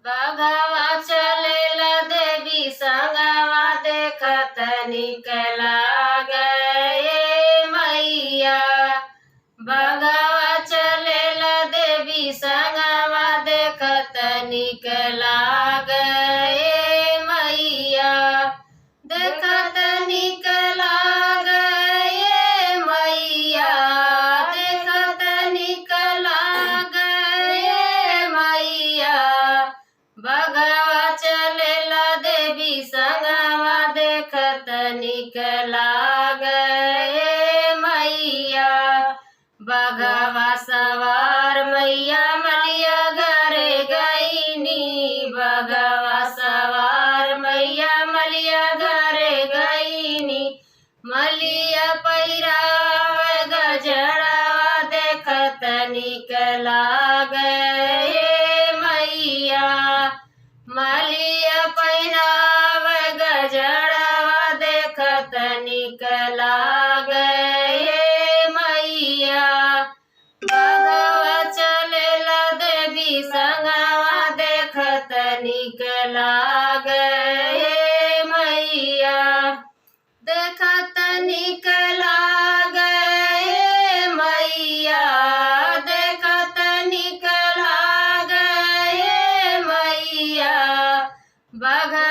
बघवा चलेला देवी संगवा देखत निक लागे मैया। बघवा चलेला देवी संगवा देखत निक लागे मैया। देखत निक लागे मैया। देखत निक लागे मैया। बघवा चलेला देवी संगवा देखत निक लागे मैया। बघवा सवार मैया मलिया घरे गईनी। बघवा सवार मैया मलिया घरे गईनी। मलिया पैराव गजरा देखत निक लागे मैया। मलिया पैराव गजरा देखत निक लागे मैया। बघवा चलेला देवी संगवा देखत निक लागे मैया। देखत निक लागे मैया। देखत निक लागे मैया। बघवा